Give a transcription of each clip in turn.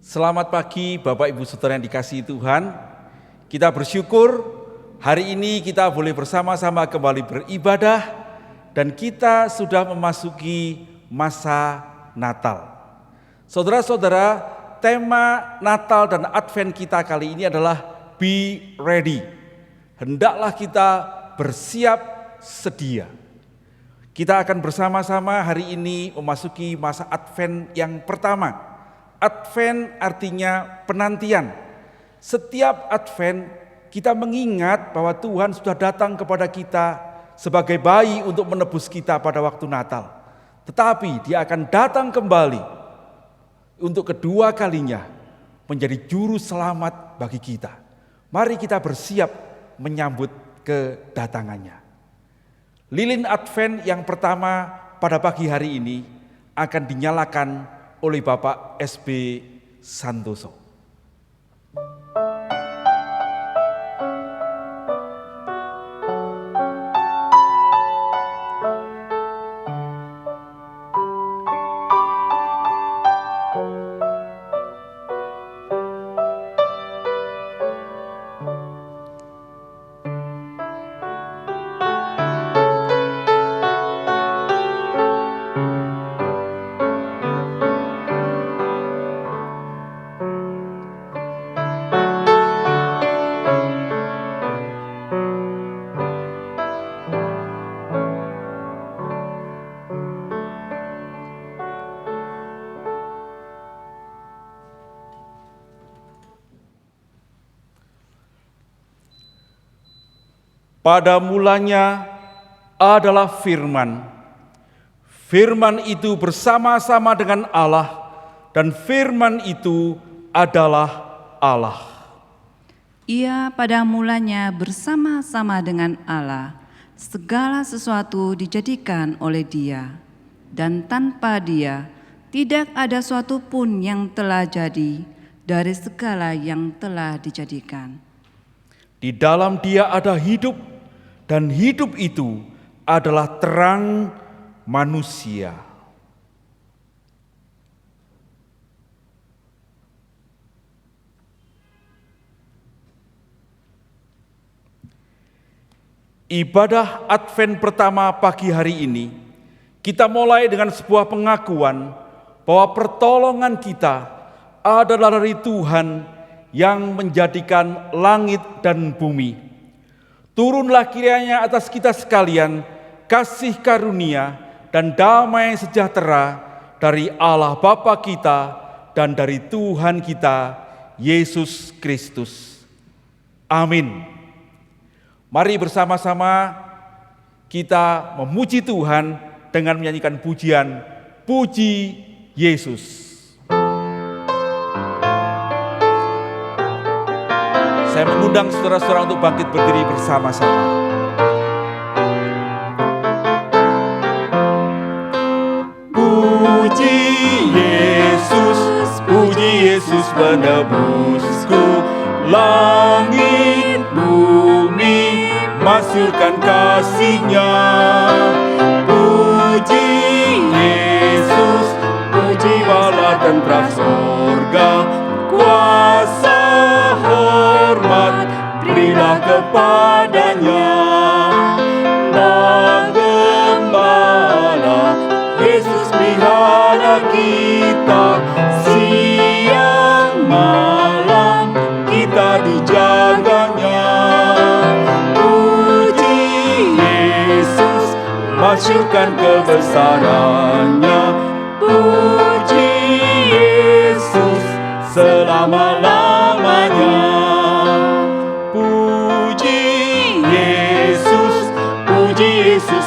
Selamat pagi Bapak Ibu Saudara yang dikasihi Tuhan. Kita bersyukur hari ini kita boleh bersama-sama kembali beribadah dan kita sudah memasuki masa Natal. Saudara-saudara, tema Natal dan Advent kita kali ini adalah Be Ready. Hendaklah kita bersiap sedia. Kita akan bersama-sama hari ini memasuki masa Advent yang pertama. Advent artinya penantian. Setiap Advent kita mengingat bahwa Tuhan sudah datang kepada kita sebagai bayi untuk menebus kita pada waktu Natal. Tetapi Dia akan datang kembali untuk kedua kalinya menjadi juru selamat bagi kita. Mari kita bersiap menyambut kedatangannya. Lilin Advent yang pertama pada pagi hari ini akan dinyalakan oleh Bapak SB Santoso. Pada mulanya adalah firman. Firman itu bersama-sama dengan Allah dan firman itu adalah Allah. Ia pada mulanya bersama-sama dengan Allah. Segala sesuatu dijadikan oleh Dia, dan tanpa Dia tidak ada suatu pun yang telah jadi dari segala yang telah dijadikan. Di dalam Dia ada hidup, dan hidup itu adalah terang manusia. Ibadah Advent pertama pagi hari ini, kita mulai dengan sebuah pengakuan bahwa pertolongan kita adalah dari Tuhan yang menjadikan langit dan bumi. Turunlah kiranya atas kita sekalian kasih karunia dan damai sejahtera dari Allah Bapa kita dan dari Tuhan kita Yesus Kristus. Amin. Mari bersama-sama kita memuji Tuhan dengan menyanyikan pujian Puji Yesus. Saya mengundang saudara-saudara untuk bangkit berdiri bersama-sama. Puji Yesus penebusku, langit bumi masyurkan kasih-Nya. Puji Yesus, puji bala tentara sorga, kuasa hormat berilah kepadanya. Menggembala Yesus pelihara kita, siang malam kita dijaganya. Puji Yesus, masyurkan kebesarannya. Puji Yesus selama-lamanya. Puji Yesus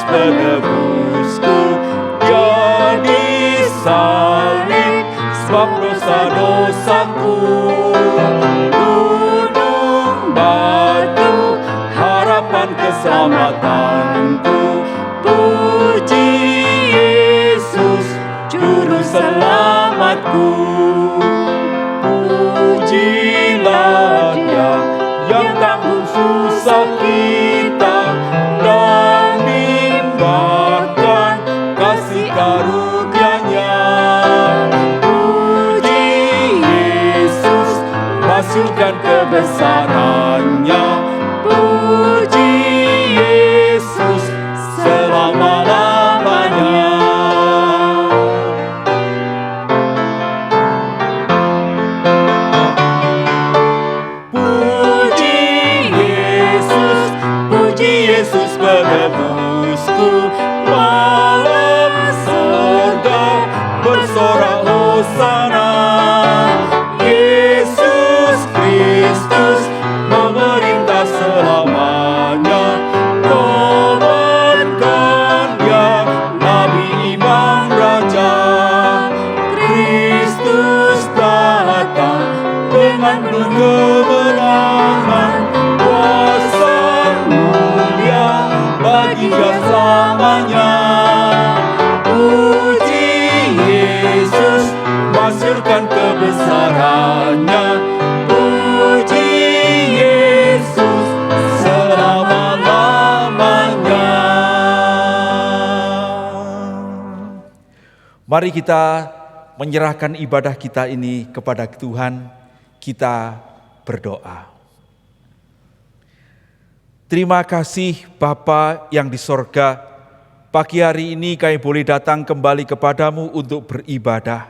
penebusku, Dia disalib sebab dosa-dosaku. Gunung batu harapan keselamatanku. Puji Yesus juru selamatku. Pujilah Dia yang tanggung susah kita dan limpahkan kasih karunia-Nya. Puji masyurkan kebesaran-Nya. Puji Yesus selama-lamanya. Puji Yesus penebusku, malam surga bersorak hosana. Yesus Kristus memerintah selamanya. Kobarkan Dia Nabi Imam Raja. Kristus datang dengan kemenangan, kuasa mulia bagi Dia selamanya. Puji Yesus, masyurkan kebesaran-Nya. Puji Yesus selama-lamanya. Mari kita menyerahkan ibadah kita ini kepada Tuhan. Kita berdoa. Terima kasih Bapa yang di sorga, pagi hari ini kami boleh datang kembali kepadamu untuk beribadah.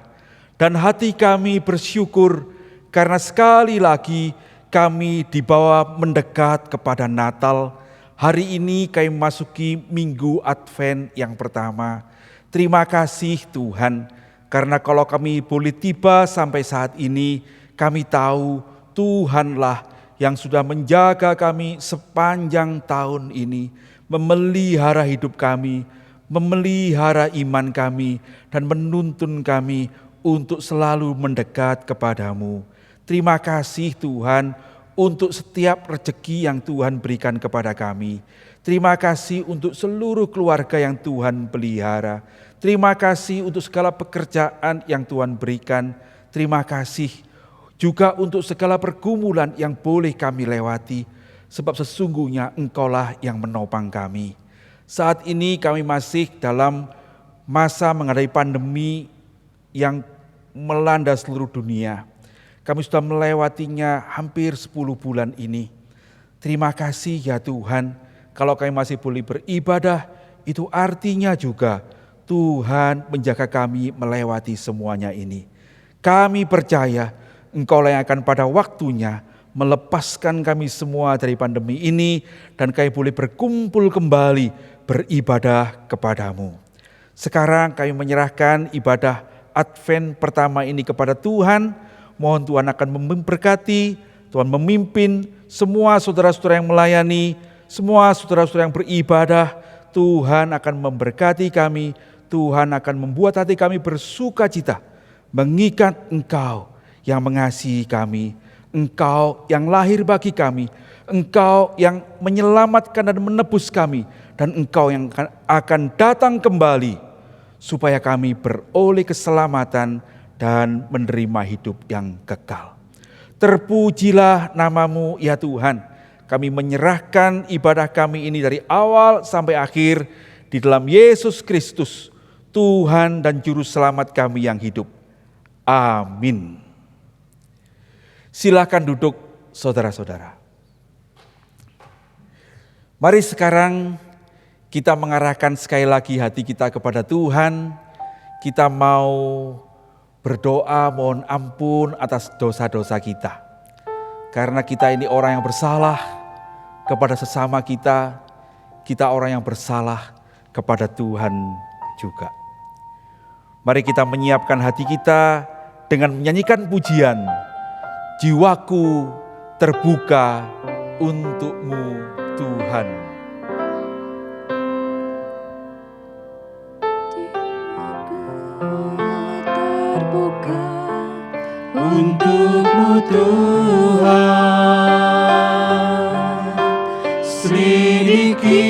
Dan hati kami bersyukur karena sekali lagi kami dibawa mendekat kepada Natal. Hari ini kami memasuki Minggu Advent yang pertama. Terima kasih Tuhan, karena kalau kami boleh tiba sampai saat ini, kami tahu Tuhanlah yang sudah menjaga kami sepanjang tahun ini, memelihara hidup kami, memelihara iman kami, dan menuntun kami untuk selalu mendekat kepadamu. Terima kasih Tuhan untuk setiap rezeki yang Tuhan berikan kepada kami. Terima kasih untuk seluruh keluarga yang Tuhan pelihara. Terima kasih untuk segala pekerjaan yang Tuhan berikan. Terima kasih juga untuk segala pergumulan yang boleh kami lewati, sebab sesungguhnya Engkaulah yang menopang kami. Saat ini kami masih dalam masa menghadapi pandemi yang melanda seluruh dunia. Kami sudah melewatinya hampir 10 bulan ini. Terima kasih ya Tuhan, kalau kami masih boleh beribadah, itu artinya juga Tuhan menjaga kami melewati semuanya ini. Kami percaya Engkaulah yang akan pada waktunya melepaskan kami semua dari pandemi ini, dan kami boleh berkumpul kembali beribadah kepadamu. Sekarang kami menyerahkan ibadah Advent pertama ini kepada Tuhan. Mohon Tuhan akan memberkati, Tuhan memimpin semua saudara-saudara yang melayani, semua saudara-saudara yang beribadah. Tuhan akan memberkati kami, Tuhan akan membuat hati kami bersukacita, mengingat Engkau yang mengasihi kami, Engkau yang lahir bagi kami, Engkau yang menyelamatkan dan menebus kami, dan Engkau yang akan datang kembali supaya kami beroleh keselamatan dan menerima hidup yang kekal. Terpujilah nama-Mu ya Tuhan. Kami menyerahkan ibadah kami ini dari awal sampai akhir di dalam Yesus Kristus, Tuhan dan Juru Selamat kami yang hidup. Amin. Silakan duduk saudara-saudara. Mari sekarang kita mengarahkan sekali lagi hati kita kepada Tuhan. Kita mau berdoa mohon ampun atas dosa-dosa kita. Karena kita ini orang yang bersalah kepada sesama kita, kita orang yang bersalah kepada Tuhan juga. Mari kita menyiapkan hati kita dengan menyanyikan pujian. Jiwaku terbuka untuk-Mu Tuhan. Terbuka Untuk-Mu Tuhan, selidiki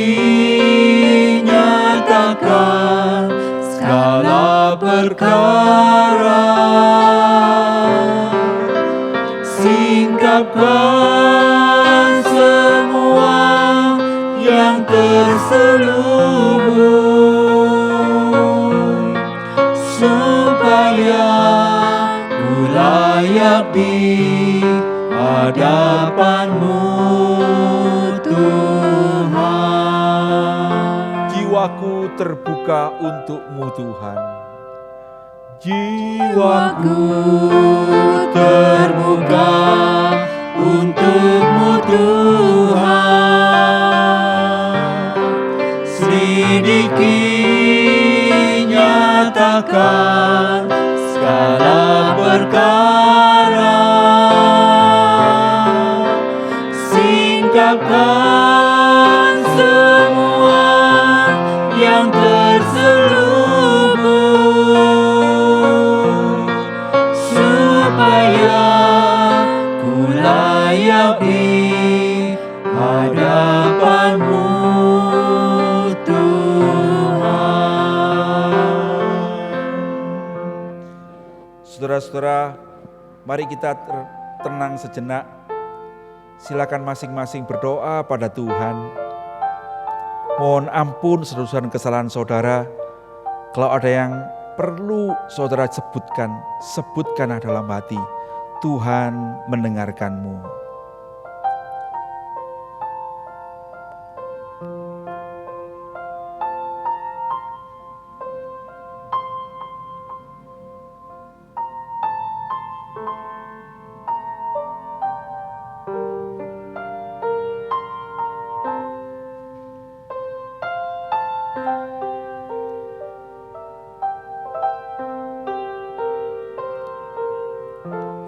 nyatakan segala perkara, singkapkan semua yang terselubung, supaya ku layak di hadapan-Mu Tuhan. Jiwaku terbuka untuk-Mu Tuhan. Jiwaku terbuka untuk-Mu Tuhan. Selidiki, nyatakan segala perkara, singkapkan semua yang terselubung, supaya ku layak di hadapan-Mu Tuhan. Saudara-saudara, mari kita tenang sejenak. Silakan masing-masing berdoa pada Tuhan. Mohon ampun saudara kesalahan saudara. Kalau ada yang perlu saudara sebutkanlah dalam hati. Tuhan mendengarkanmu.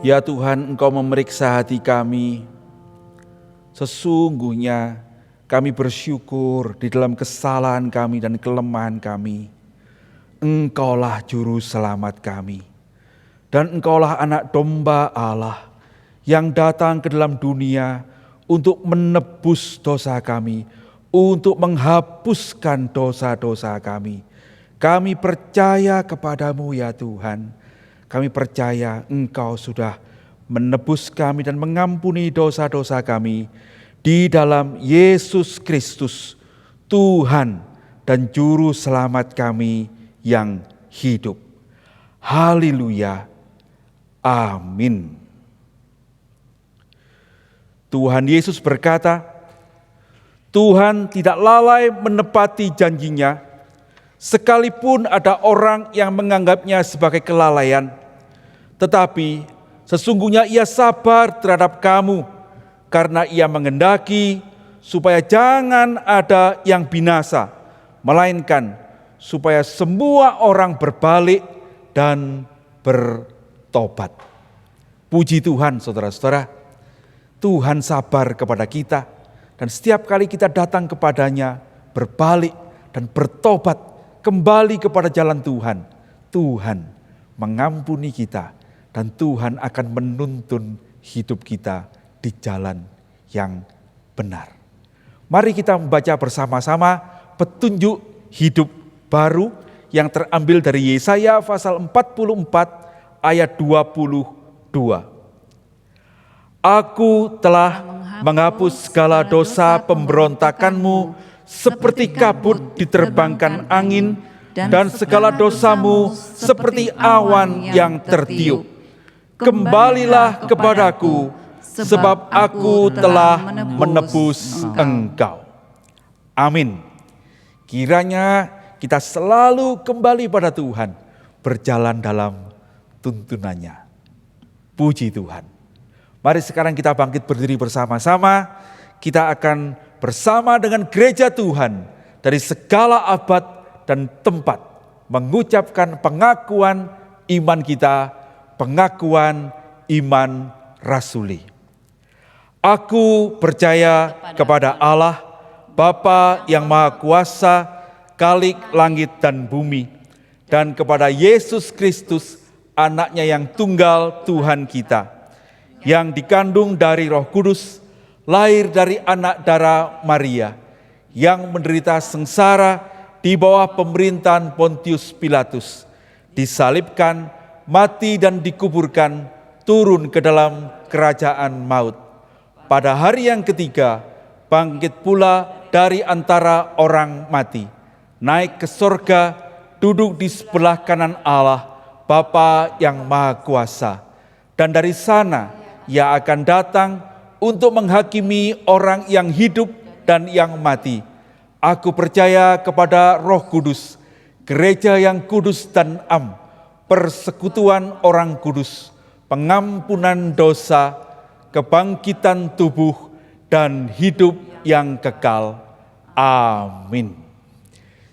Ya Tuhan, Engkau memeriksa hati kami. Sesungguhnya kami bersyukur di dalam kesalahan kami dan kelemahan kami. Engkaulah juru selamat kami. Dan Engkaulah anak domba Allah yang datang ke dalam dunia untuk menebus dosa kami, untuk menghapuskan dosa-dosa kami. Kami percaya kepadamu ya Tuhan. Kami percaya Engkau sudah menebus kami dan mengampuni dosa-dosa kami di dalam Yesus Kristus, Tuhan dan Juru Selamat kami yang hidup. Haleluya. Amin. Tuhan Yesus berkata, Tuhan tidak lalai menepati janjinya, sekalipun ada orang yang menganggapnya sebagai kelalaian. Tetapi sesungguhnya Ia sabar terhadap kamu, karena Ia menghendaki supaya jangan ada yang binasa, melainkan supaya semua orang berbalik dan bertobat. Puji Tuhan saudara-saudara, Tuhan sabar kepada kita, dan setiap kali kita datang kepadanya, berbalik dan bertobat, kembali kepada jalan Tuhan, Tuhan mengampuni kita, dan Tuhan akan menuntun hidup kita di jalan yang benar. Mari kita membaca bersama-sama petunjuk hidup baru yang terambil dari Yesaya pasal 44 ayat 22. Aku telah menghapus segala dosa pemberontakanmu seperti kabut diterbangkan angin, dan segala dosamu seperti awan yang tertiup. Kembalilah kepadaku, sebab aku telah menebus engkau. Amin. Kiranya kita selalu kembali pada Tuhan, berjalan dalam tuntunannya. Puji Tuhan. Mari sekarang kita bangkit berdiri bersama-sama. Kita akan bersama dengan gereja Tuhan dari segala abad dan tempat mengucapkan pengakuan iman kita, pengakuan iman rasuli. Aku percaya kepada Allah, Bapa yang Maha Kuasa, Khalik langit dan bumi, dan kepada Yesus Kristus, anaknya yang tunggal Tuhan kita, yang dikandung dari Roh Kudus, lahir dari anak darah Maria, yang menderita sengsara di bawah pemerintahan Pontius Pilatus, disalibkan, mati dan dikuburkan, turun ke dalam kerajaan maut. Pada hari yang ketiga, bangkit pula dari antara orang mati, naik ke sorga, duduk di sebelah kanan Allah, Bapa yang Maha Kuasa. Dan dari sana Ia akan datang untuk menghakimi orang yang hidup dan yang mati. Aku percaya kepada Roh Kudus, gereja yang kudus dan am, persekutuan orang kudus, pengampunan dosa, kebangkitan tubuh, dan hidup yang kekal. Amin.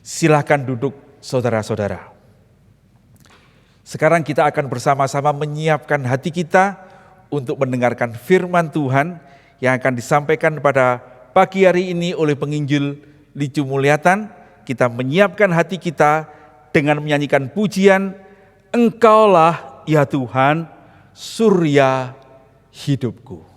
Silakan duduk saudara-saudara. Sekarang kita akan bersama-sama menyiapkan hati kita untuk mendengarkan firman Tuhan yang akan disampaikan pada pagi hari ini oleh penginjil Licu Mulyatan. Kita menyiapkan hati kita dengan menyanyikan pujian, Engkaulah ya Tuhan, surya hidupku.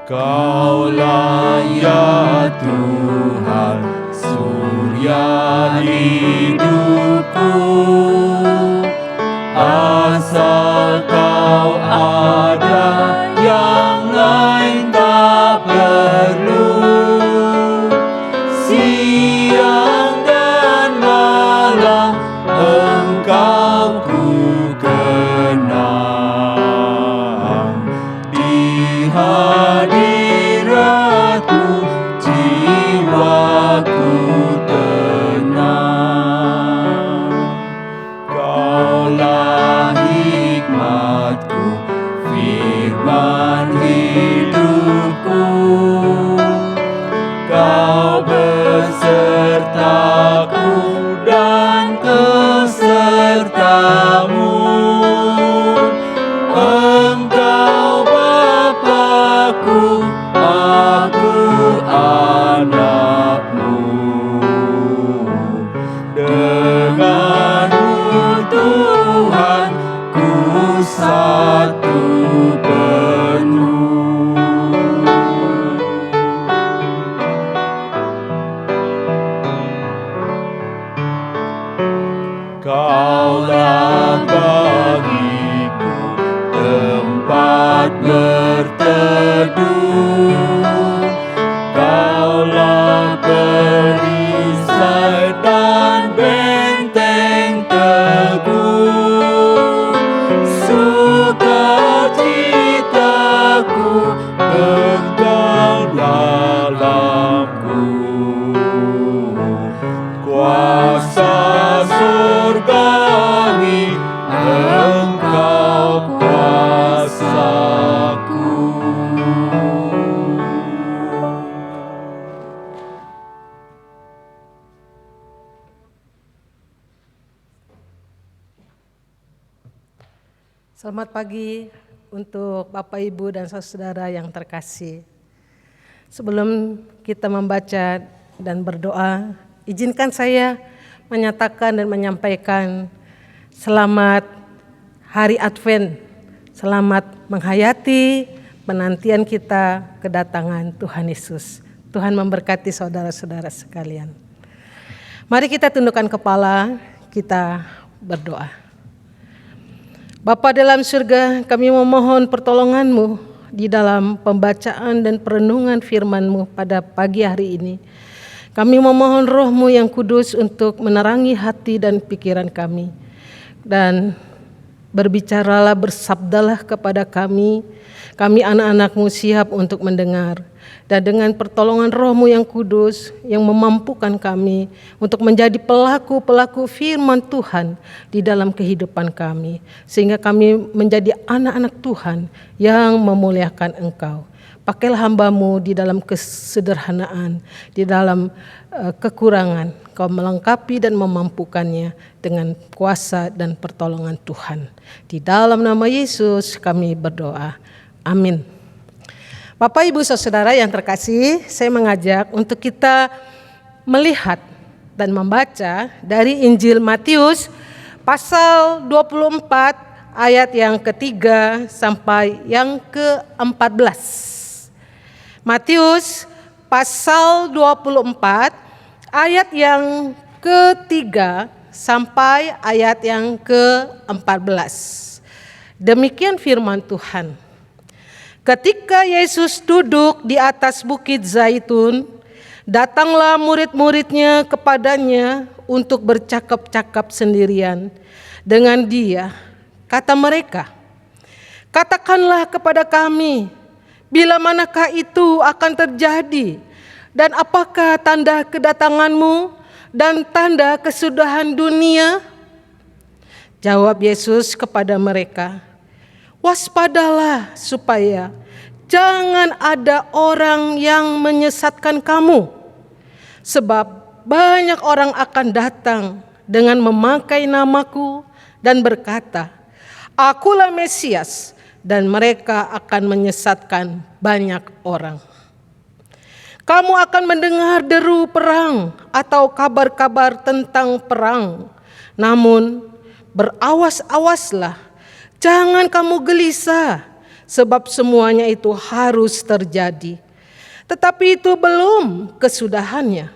Kaulah ya Tuhan, surya hidupku. Asal Kau ada, yang lain tak perlu. Siang dan malam Engkau ku kenang. Di hadirat-Mu jiwaku tenang. Kaulah hikmat-Ku, firman hidupku. Kau besertaku dan Ku serta-Mu. Engkau Bapa-Ku, aku anak-Mu. Dengan-Mu Tuhan, ku satu penuh. Kaulah bagiku tempat berteduh. Kaulah perisai dan benteng teguh. Sukacitaku Engkau dalamku. Kuasa surgawi Engkau kuasaku. Selamat pagi untuk Bapak, Ibu, dan saudara yang terkasih. Sebelum kita membaca dan berdoa, izinkan saya menyatakan dan menyampaikan selamat Hari Advent, selamat menghayati penantian kita kedatangan Tuhan Yesus. Tuhan memberkati saudara-saudara sekalian. Mari kita tundukkan kepala, kita berdoa. Bapa dalam surga, kami memohon pertolongan-Mu di dalam pembacaan dan perenungan firman-Mu pada pagi hari ini. Kami memohon Roh-Mu yang kudus untuk menerangi hati dan pikiran kami. Dan berbicaralah, bersabdalah kepada kami anak-anak-Mu siap untuk mendengar. Dan dengan pertolongan Roh-Mu yang kudus yang memampukan kami untuk menjadi pelaku-pelaku firman Tuhan di dalam kehidupan kami. Sehingga kami menjadi anak-anak Tuhan yang memuliakan Engkau. Pakailah hamba-Mu di dalam kesederhanaan, di dalam kekurangan. Kau melengkapi dan memampukannya dengan kuasa dan pertolongan Tuhan. Di dalam nama Yesus kami berdoa. Amin. Bapak, Ibu, saudara yang terkasih, saya mengajak untuk kita melihat dan membaca dari Injil Matius pasal 24 ayat yang ketiga sampai yang ke-14. Matius pasal 24 ayat yang ketiga sampai ayat yang ke-14. Demikian firman Tuhan. Ketika Yesus duduk di atas bukit Zaitun, datanglah murid-muridnya kepadanya untuk bercakap-cakap sendirian dengan dia. Kata mereka, "Katakanlah kepada kami, bila manakah itu akan terjadi, dan apakah tanda kedatanganmu dan tanda kesudahan dunia?" Jawab Yesus kepada mereka, "Waspadalah supaya jangan ada orang yang menyesatkan kamu. Sebab banyak orang akan datang dengan memakai namaku dan berkata, 'Akulah Mesias,' dan mereka akan menyesatkan banyak orang. Kamu akan mendengar deru perang atau kabar-kabar tentang perang. Namun berawas-awaslah, jangan kamu gelisah, sebab semuanya itu harus terjadi. Tetapi itu belum kesudahannya.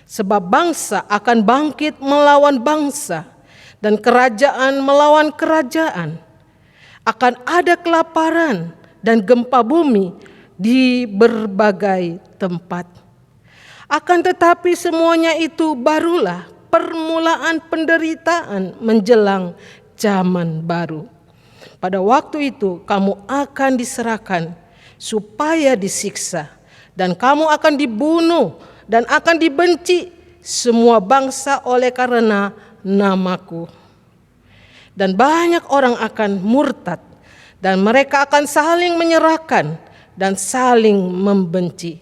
Sebab bangsa akan bangkit melawan bangsa, dan kerajaan melawan kerajaan. Akan ada kelaparan dan gempa bumi di berbagai tempat. Akan tetapi semuanya itu barulah permulaan penderitaan menjelang zaman baru. Pada waktu itu kamu akan diserahkan supaya disiksa, dan kamu akan dibunuh dan akan dibenci semua bangsa oleh karena namaku. Dan banyak orang akan murtad, dan mereka akan saling menyerahkan dan saling membenci.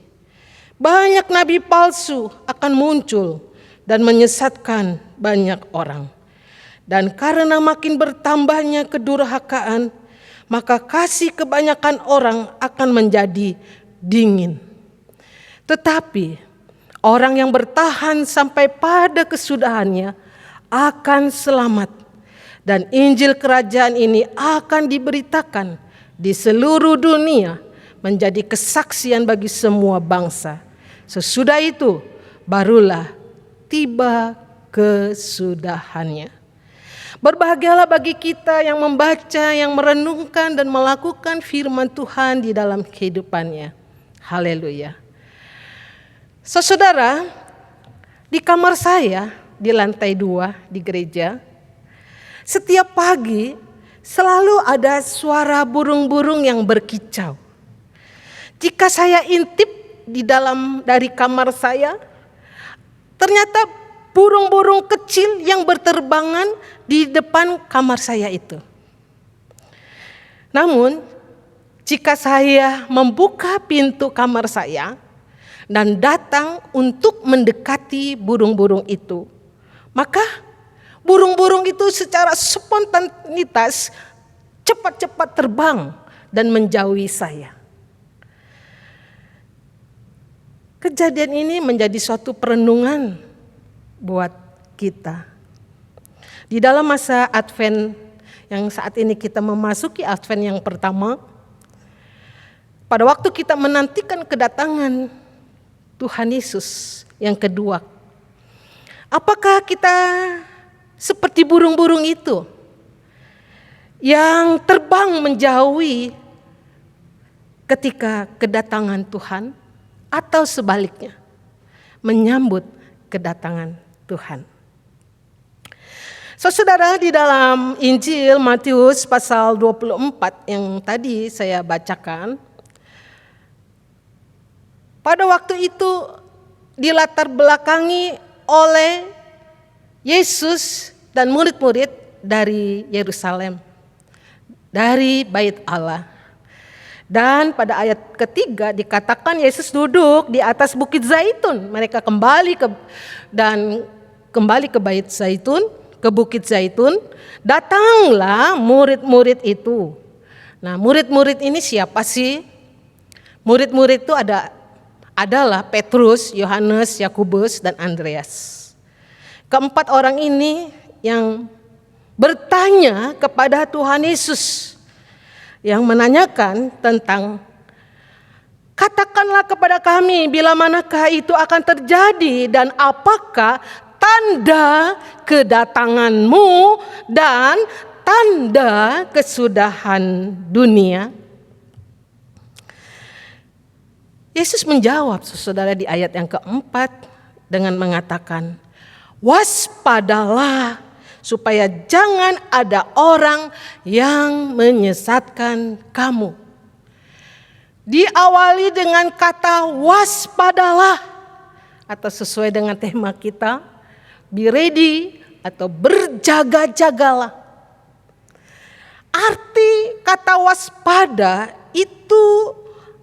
Banyak nabi palsu akan muncul dan menyesatkan banyak orang. Dan karena makin bertambahnya kedurhakaan, maka kasih kebanyakan orang akan menjadi dingin. Tetapi orang yang bertahan sampai pada kesudahannya akan selamat. Dan Injil kerajaan ini akan diberitakan di seluruh dunia menjadi kesaksian bagi semua bangsa. Sesudah itu barulah tiba kesudahannya. Berbahagialah bagi kita yang membaca, yang merenungkan dan melakukan firman Tuhan di dalam kehidupannya. Haleluya. Saudara, di kamar saya di lantai 2 di gereja, setiap pagi selalu ada suara burung-burung yang berkicau. Jika saya intip dari kamar saya, ternyata burung-burung kecil yang berterbangan di depan kamar saya itu. Namun, jika saya membuka pintu kamar saya dan datang untuk mendekati burung-burung itu, maka burung-burung itu secara spontanitas cepat-cepat terbang dan menjauhi saya. Kejadian ini menjadi suatu perenungan buat kita. Di dalam masa Advent yang saat ini kita memasuki Advent yang pertama, pada waktu kita menantikan kedatangan Tuhan Yesus yang kedua, apakah kita seperti burung-burung itu yang terbang menjauhi ketika kedatangan Tuhan, atau sebaliknya menyambut kedatangan Tuhan? Saudara, di dalam Injil Matius pasal 24 yang tadi saya bacakan, pada waktu itu dilatar belakangi oleh Yesus dan murid-murid dari Yerusalem, dari Bait Allah. Dan pada ayat ketiga dikatakan Yesus duduk di atas bukit Zaitun. Mereka kembali ke Bait Zaitun, ke bukit Zaitun. Datanglah murid-murid itu. Nah, murid-murid ini siapa sih? Murid-murid itu adalah Petrus, Yohanes, Yakobus, dan Andreas. keempat orang ini yang bertanya kepada Tuhan Yesus, yang menanyakan tentang, katakanlah kepada kami bila manakah itu akan terjadi dan apakah tanda kedatanganmu dan tanda kesudahan dunia. Yesus menjawab, saudara, di ayat yang keempat dengan mengatakan, waspadalah supaya jangan ada orang yang menyesatkan kamu. Diawali dengan kata waspadalah, atau sesuai dengan tema kita, be ready atau berjaga-jagalah. Arti kata waspada itu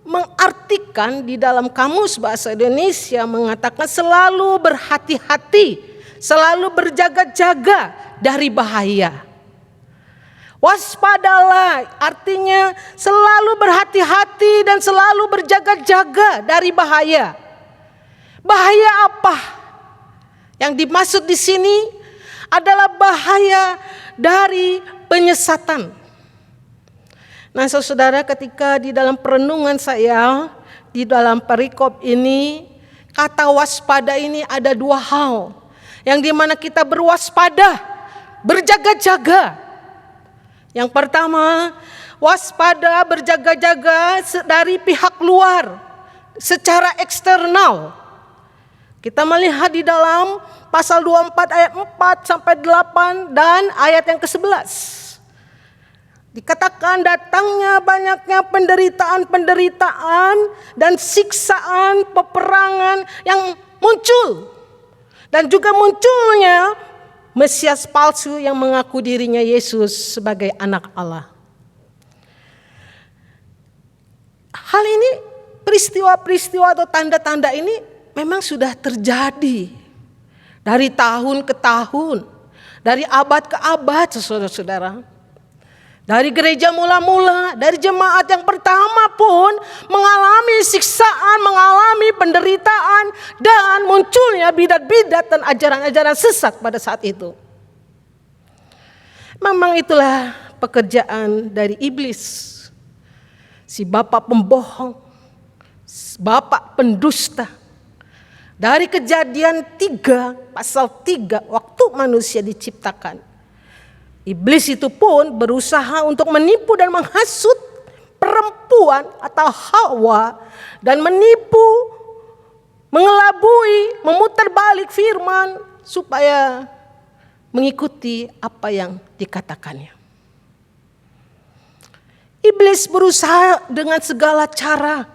mengartikan di dalam kamus bahasa Indonesia mengatakan selalu berhati-hati, selalu berjaga-jaga dari bahaya. Waspadalah artinya selalu berhati-hati dan selalu berjaga-jaga dari bahaya. Bahaya apa? Yang dimaksud di sini adalah bahaya dari penyesatan. Nah, saudara, ketika di dalam perenungan saya, di dalam perikop ini, kata waspada ini ada dua hal. Yang dimana kita berwaspada, berjaga-jaga. Yang pertama, waspada, berjaga-jaga dari pihak luar, secara eksternal. Kita melihat di dalam pasal 24 ayat 4 sampai 8 dan ayat yang ke-11. Dikatakan datangnya banyaknya penderitaan dan siksaan, peperangan yang muncul. Dan juga munculnya Mesias palsu yang mengaku dirinya Yesus sebagai anak Allah. Hal ini, peristiwa-peristiwa atau tanda-tanda ini memang sudah terjadi dari tahun ke tahun, dari abad ke abad, saudara-saudara. Dari gereja mula-mula, dari jemaat yang pertama pun mengalami siksaan, mengalami penderitaan, dan munculnya bidat-bidat dan ajaran-ajaran sesat pada saat itu. Memang itulah pekerjaan dari iblis, si bapak pembohong, bapak pendusta. Dari Kejadian 3, pasal 3, waktu manusia diciptakan, iblis itu pun berusaha untuk menipu dan menghasut perempuan atau Hawa dan menipu, mengelabui, memutar balik firman supaya mengikuti apa yang dikatakannya. Iblis berusaha dengan segala cara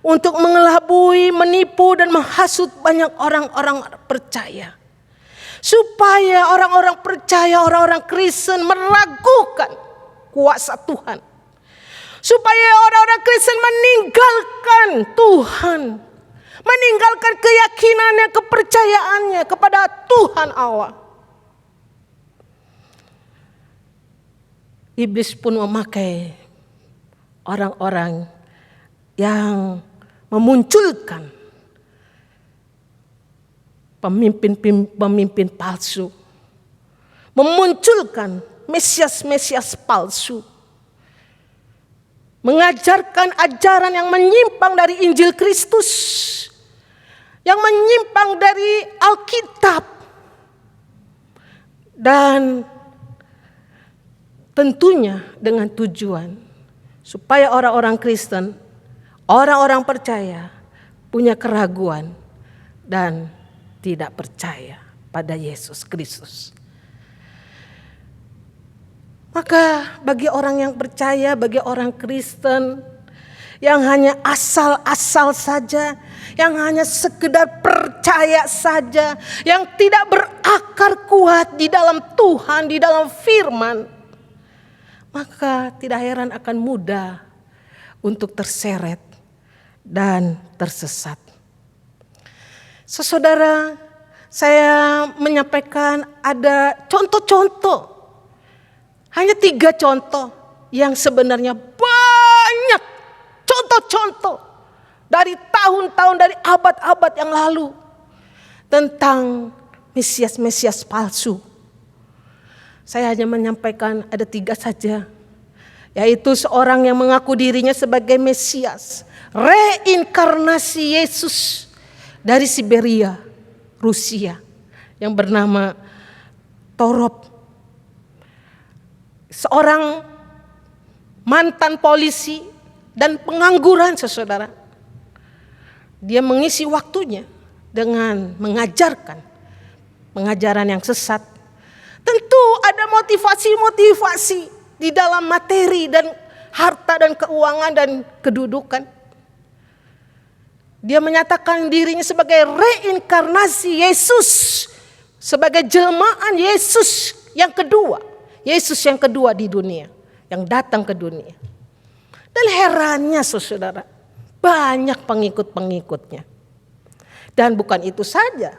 untuk mengelabui, menipu dan menghasut banyak orang-orang percaya. Supaya orang-orang percaya, orang-orang Kristen meragukan kuasa Tuhan. Supaya orang-orang Kristen meninggalkan Tuhan. Meninggalkan keyakinannya, kepercayaannya kepada Tuhan Allah. Iblis pun memakai orang-orang yang memunculkan pemimpin palsu, memunculkan Mesias-Mesias palsu, mengajarkan ajaran yang menyimpang dari Injil Kristus, yang menyimpang dari Alkitab, dan tentunya dengan tujuan supaya orang-orang Kristen, orang-orang percaya punya keraguan dan tidak percaya pada Yesus Kristus. Maka bagi orang yang percaya, bagi orang Kristen yang hanya asal-asal saja, yang hanya sekedar percaya saja, yang tidak berakar kuat di dalam Tuhan, di dalam firman, maka tidak heran akan mudah untuk terseret dan tersesat. Saudara, saya menyampaikan ada contoh-contoh. Hanya 3 contoh yang sebenarnya banyak contoh-contoh dari tahun-tahun, dari abad-abad yang lalu. Tentang Mesias-Mesias palsu. Saya hanya menyampaikan ada 3 saja, yaitu seorang yang mengaku dirinya sebagai Mesias, reinkarnasi Yesus dari Siberia, Rusia, yang bernama Torop. Seorang mantan polisi dan pengangguran, saudara. Dia mengisi waktunya dengan mengajarkan pengajaran yang sesat. Tentu ada motivasi-motivasi di dalam materi dan harta dan keuangan dan kedudukan. Dia menyatakan dirinya sebagai reinkarnasi Yesus, sebagai jelmaan Yesus yang kedua. Yesus yang kedua di dunia, yang datang ke dunia. Dan herannya saudara, banyak pengikut-pengikutnya. Dan bukan itu saja.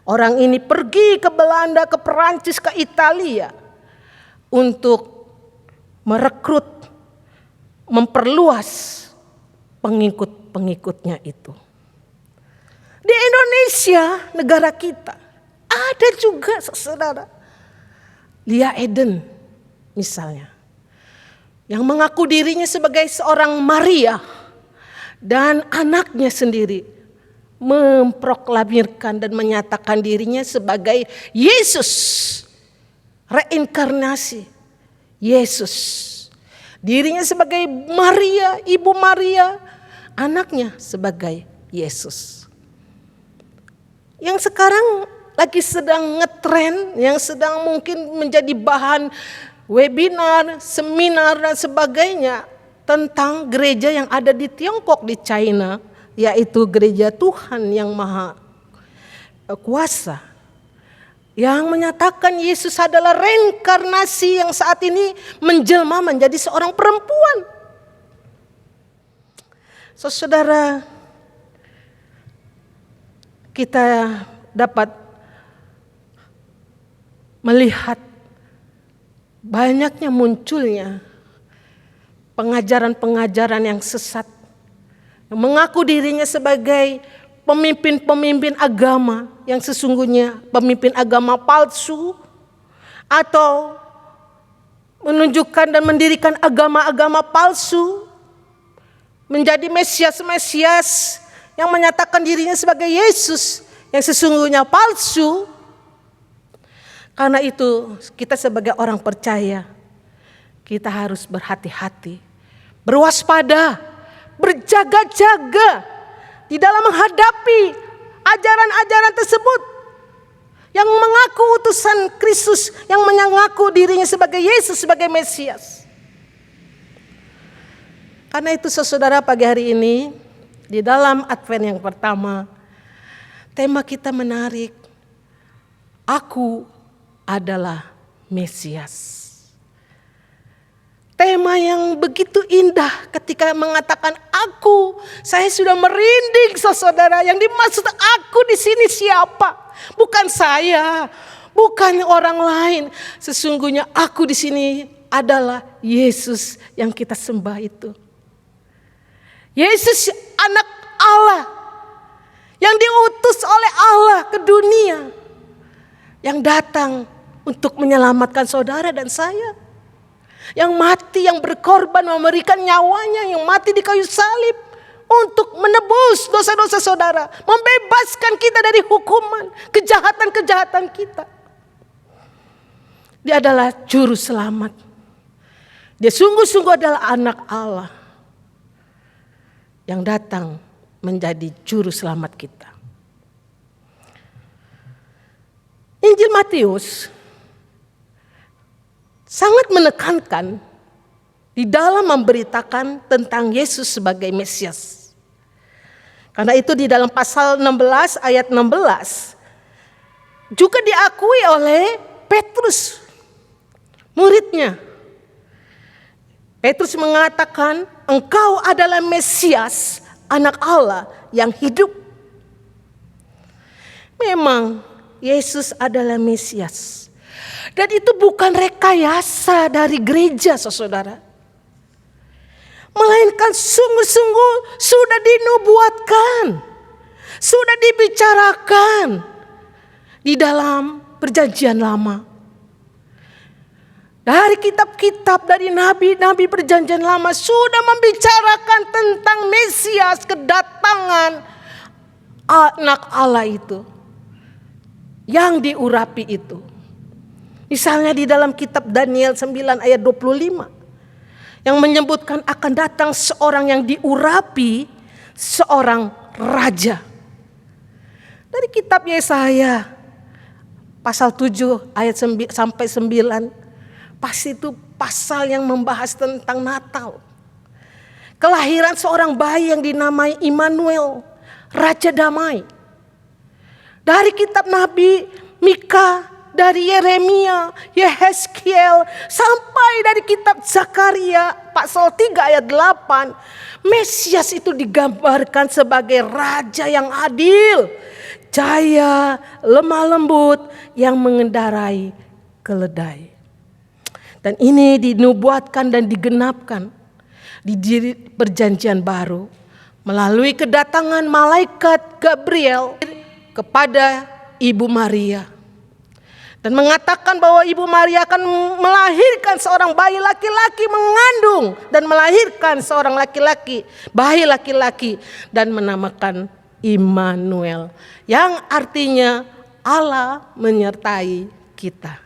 Orang ini pergi ke Belanda, ke Perancis, ke Italia untuk merekrut, memperluas pengikut-pengikutnya itu. Di Indonesia, negara kita, ada juga saudara. Lia Eden misalnya, yang mengaku dirinya sebagai seorang Maria dan anaknya sendiri memproklamirkan dan menyatakan dirinya sebagai Yesus, reinkarnasi Yesus. Dirinya sebagai Maria, Ibu Maria, anaknya sebagai Yesus. Yang sekarang lagi sedang ngetren, yang sedang mungkin menjadi bahan webinar, seminar dan sebagainya tentang gereja yang ada di Tiongkok, di China, yaitu gereja Tuhan yang Maha Kuasa, yang menyatakan Yesus adalah reinkarnasi yang saat ini menjelma menjadi seorang perempuan. Saudara, kita dapat melihat banyaknya munculnya pengajaran-pengajaran yang sesat, yang mengaku dirinya sebagai pemimpin-pemimpin agama yang sesungguhnya pemimpin agama palsu, atau menunjukkan dan mendirikan agama-agama palsu, menjadi Mesias-Mesias yang menyatakan dirinya sebagai Yesus yang sesungguhnya palsu. Karena itu kita sebagai orang percaya, kita harus berhati-hati, berwaspada, berjaga-jaga di dalam menghadapi ajaran-ajaran tersebut yang mengaku utusan Kristus, yang mengaku dirinya sebagai Yesus, sebagai Mesias. Karena itu saudara, pagi hari ini di dalam Advent yang pertama, tema kita menarik, aku adalah Mesias. Tema yang begitu indah ketika mengatakan aku, saya sudah merinding saudara. Yang dimaksud aku di sini siapa? Bukan saya, bukan orang lain. Sesungguhnya aku di sini adalah Yesus yang kita sembah itu. Yesus anak Allah yang diutus oleh Allah ke dunia, yang datang untuk menyelamatkan saudara dan saya, yang mati, yang berkorban, memberikan nyawanya, yang mati di kayu salib untuk menebus dosa-dosa saudara, membebaskan kita dari hukuman, kejahatan-kejahatan kita. Dia adalah juru selamat. Dia sungguh-sungguh adalah anak Allah yang datang menjadi juru selamat kita. Injil Matius sangat menekankan di dalam memberitakan tentang Yesus sebagai Mesias. Karena itu di dalam pasal 16 ayat 16 juga diakui oleh Petrus, muridnya. Petrus mengatakan, engkau adalah Mesias, anak Allah yang hidup. Memang Yesus adalah Mesias. Dan itu bukan rekayasa dari gereja, saudara. Melainkan sungguh-sungguh sudah dinubuatkan, sudah dibicarakan di dalam Perjanjian Lama. Dari kitab-kitab dari nabi-nabi Perjanjian Lama sudah membicarakan tentang Mesias, kedatangan anak Allah itu yang diurapi itu. Misalnya di dalam kitab Daniel 9 ayat 25 yang menyebutkan akan datang seorang yang diurapi, seorang raja. Dari kitab Yesaya pasal 7 ayat sampai 9, pasti itu pasal yang membahas tentang Natal. Kelahiran seorang bayi yang dinamai Immanuel, Raja Damai. Dari kitab Nabi Mika, dari Yeremia, Yehezkiel, sampai dari kitab Zakaria pasal 3 ayat 8, Mesias itu digambarkan sebagai raja yang adil, jaya, lemah lembut, yang mengendarai keledai. Dan ini dinubuatkan dan digenapkan di diri Perjanjian Baru melalui kedatangan malaikat Gabriel kepada Ibu Maria. Dan mengatakan bahwa Ibu Maria akan melahirkan seorang bayi laki-laki, mengandung dan melahirkan seorang laki-laki, bayi laki-laki, dan menamakan Immanuel, yang artinya Allah menyertai kita.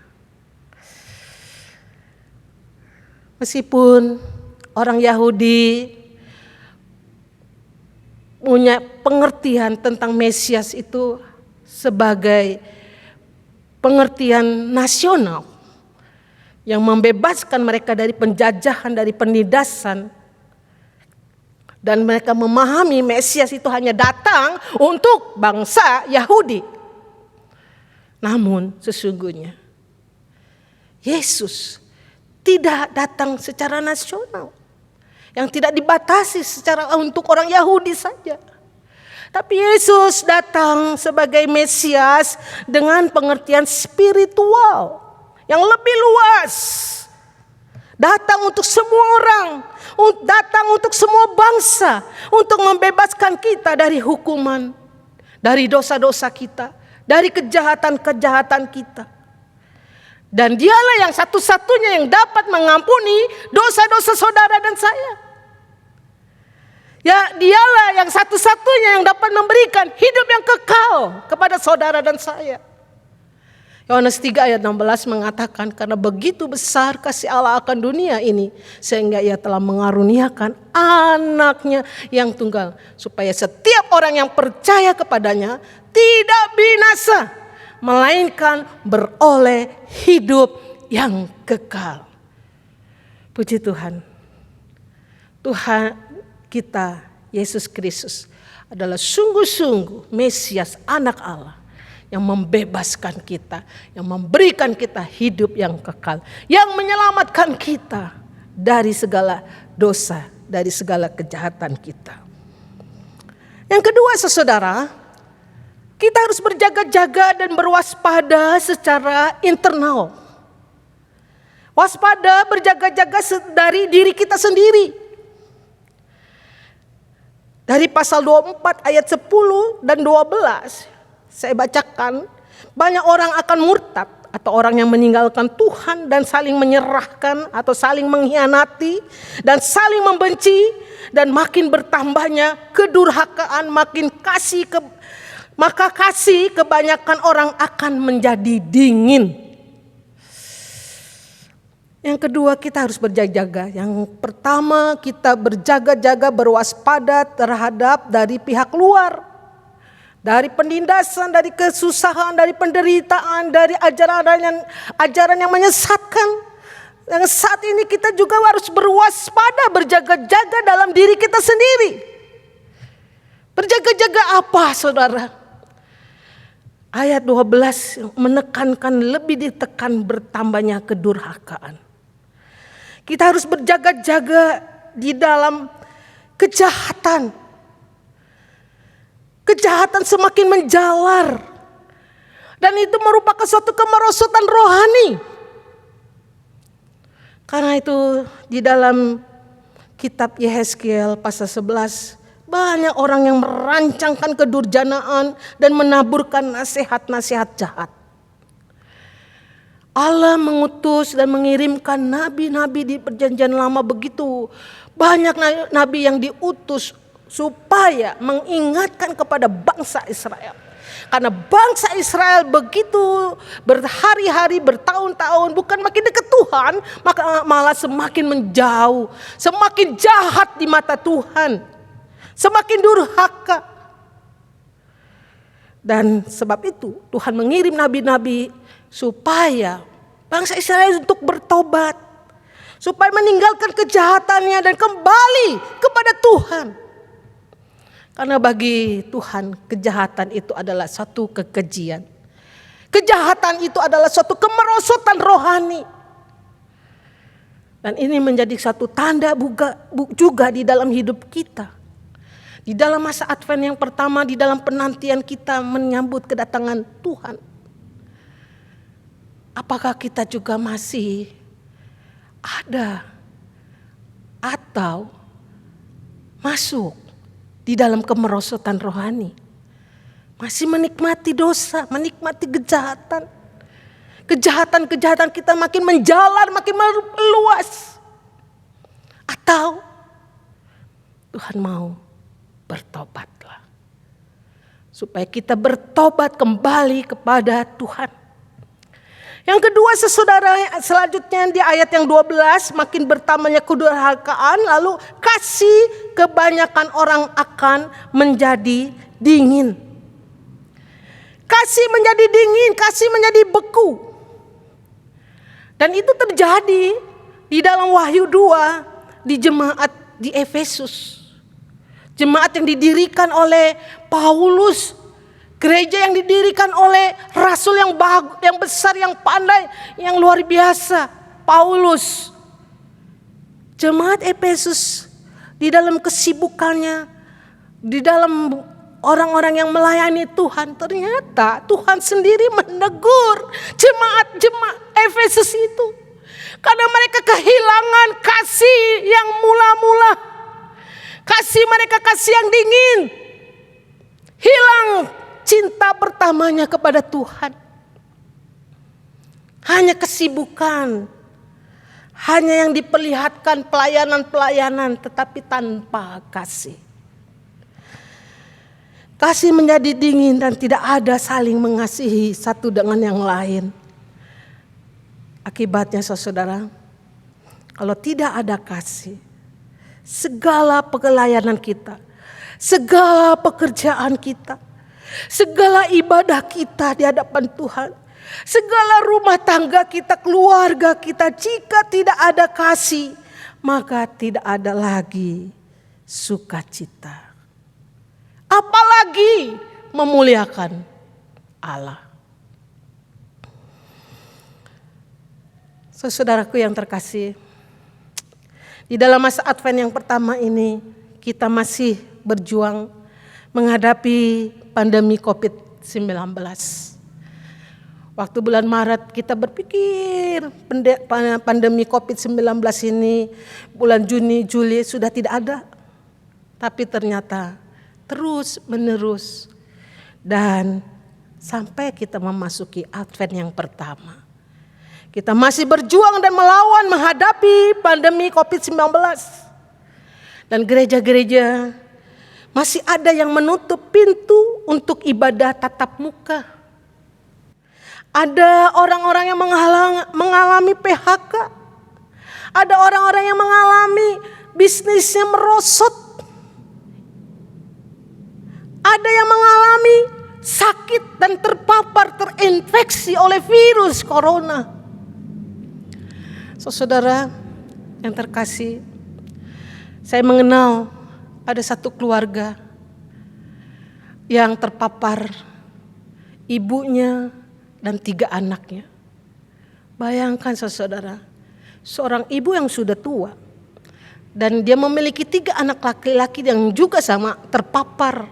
Meskipun orang Yahudi punya pengertian tentang Mesias itu sebagai pengertian nasional yang membebaskan mereka dari penjajahan, dari penindasan, dan mereka memahami Mesias itu hanya datang untuk bangsa Yahudi. Namun sesungguhnya Yesus tidak datang secara nasional, yang tidak dibatasi secara untuk orang Yahudi saja. Tapi Yesus datang sebagai Mesias dengan pengertian spiritual yang lebih luas. Datang untuk semua orang, datang untuk semua bangsa, untuk membebaskan kita dari hukuman, dari dosa-dosa kita, dari kejahatan-kejahatan kita. Dan dialah yang satu-satunya yang dapat mengampuni dosa-dosa saudara dan saya. Ya, dialah yang satu-satunya yang dapat memberikan hidup yang kekal kepada saudara dan saya. Yohanes 3 ayat 16 mengatakan, karena begitu besar kasih Allah akan dunia ini, sehingga ia telah mengaruniakan anaknya yang tunggal, supaya setiap orang yang percaya kepadanya tidak binasa, melainkan beroleh hidup yang kekal. Puji Tuhan. Tuhan kita, Yesus Kristus, adalah sungguh-sungguh Mesias, anak Allah, yang membebaskan kita, yang memberikan kita hidup yang kekal, yang menyelamatkan kita dari segala dosa, dari segala kejahatan kita. Yang kedua, saudara, kita harus berjaga-jaga dan berwaspada secara internal. Waspada, berjaga-jaga dari diri kita sendiri. Dari pasal 24 ayat 10 dan 12, saya bacakan, banyak orang akan murtad atau orang yang meninggalkan Tuhan dan saling menyerahkan atau saling mengkhianati dan saling membenci, dan makin bertambahnya kedurhakaan, maka kasih kebanyakan orang akan menjadi dingin. Yang kedua, kita harus berjaga-jaga. Yang pertama, kita berjaga-jaga, berwaspada terhadap dari pihak luar. Dari penindasan, dari kesusahan, dari penderitaan, dari ajaran yang menyesatkan. Yang saat ini kita juga harus berwaspada, berjaga-jaga dalam diri kita sendiri. Berjaga-jaga apa, saudara? Ayat 12 menekankan, lebih ditekan bertambahnya kedurhakaan. Kita harus berjaga-jaga di dalam kejahatan. Kejahatan semakin menjalar. Dan itu merupakan suatu kemerosotan rohani. Karena itu di dalam kitab Yehezkiel pasal 11 Banyak orang yang merancangkan kedurjanaan dan menaburkan nasihat-nasihat jahat. Allah mengutus dan mengirimkan nabi-nabi di perjanjian lama begitu. Banyak nabi yang diutus supaya mengingatkan kepada bangsa Israel. Karena bangsa Israel begitu berhari-hari, bertahun-tahun bukan makin dekat Tuhan, maka malah semakin menjauh, semakin jahat di mata Tuhan, semakin durhaka. Dan sebab itu Tuhan mengirim nabi-nabi supaya bangsa Israel untuk bertobat, supaya meninggalkan kejahatannya dan kembali kepada Tuhan. Karena bagi Tuhan kejahatan itu adalah satu kekejian. Kejahatan itu adalah suatu kemerosotan rohani. Dan ini menjadi satu tanda juga di dalam hidup kita. Di dalam masa Advent yang pertama, di dalam penantian kita menyambut kedatangan Tuhan. Apakah kita juga masih ada atau masuk di dalam kemerosotan rohani? Masih menikmati dosa, menikmati kejahatan. Kejahatan-kejahatan kita makin menjalar, makin meluas. Atau Tuhan mau bertobatlah. Supaya kita bertobat kembali kepada Tuhan. Yang kedua, saudara, selanjutnya di ayat yang 12, makin bertambahnya kedurhakaan, lalu kasih kebanyakan orang akan menjadi dingin. Kasih menjadi dingin, kasih menjadi beku. Dan itu terjadi di dalam Wahyu 2 di jemaat di Efesus. Jemaat yang didirikan oleh Paulus, gereja yang didirikan oleh rasul yang besar, yang pandai, yang luar biasa, Paulus. Jemaat Efesus di dalam kesibukannya, di dalam orang-orang yang melayani Tuhan, ternyata Tuhan sendiri menegur jemaat Efesus itu. Karena mereka kehilangan kasih yang mula-mula. Kasih mereka kasih yang dingin. Hilang cinta pertamanya kepada Tuhan. Hanya kesibukan. Hanya yang diperlihatkan pelayanan-pelayanan tetapi tanpa kasih. Kasih menjadi dingin dan tidak ada saling mengasihi satu dengan yang lain. Akibatnya saudara, kalau tidak ada kasih, segala pelayanan kita, segala pekerjaan kita, segala ibadah kita di hadapan Tuhan, segala rumah tangga kita, keluarga kita, jika tidak ada kasih, maka tidak ada lagi sukacita. Apalagi memuliakan Allah. Saudaraku yang terkasih, di dalam masa Advent yang pertama ini kita masih berjuang menghadapi pandemi COVID-19. Waktu bulan Maret kita berpikir pandemi COVID-19 ini bulan Juni, Juli sudah tidak ada. Tapi ternyata terus menerus dan sampai kita memasuki Advent yang pertama. Kita masih berjuang dan melawan menghadapi pandemi COVID-19. Dan gereja-gereja masih ada yang menutup pintu untuk ibadah tatap muka. Ada orang-orang yang mengalami PHK. Ada orang-orang yang mengalami bisnisnya merosot. Ada yang mengalami sakit dan terpapar, terinfeksi oleh virus corona. Saudara yang terkasih, saya mengenal ada satu keluarga yang terpapar, ibunya dan 3 anaknya. Bayangkan saudara, seorang ibu yang sudah tua dan dia memiliki 3 anak laki-laki yang juga sama terpapar,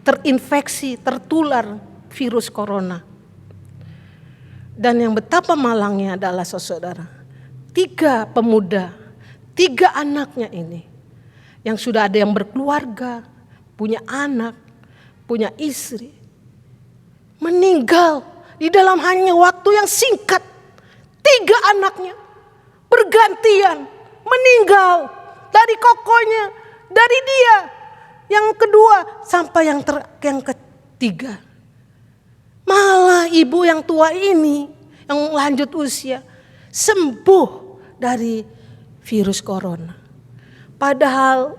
terinfeksi, tertular virus corona. Dan yang betapa malangnya adalah saudara, 3 pemuda, 3 anaknya ini yang sudah ada yang berkeluarga, punya anak, punya istri, meninggal di dalam hanya waktu yang singkat. 3 anaknya bergantian meninggal dari kokonya, dari dia yang kedua sampai yang ketiga. Malah ibu yang tua ini yang lanjut usia sembuh dari virus corona. Padahal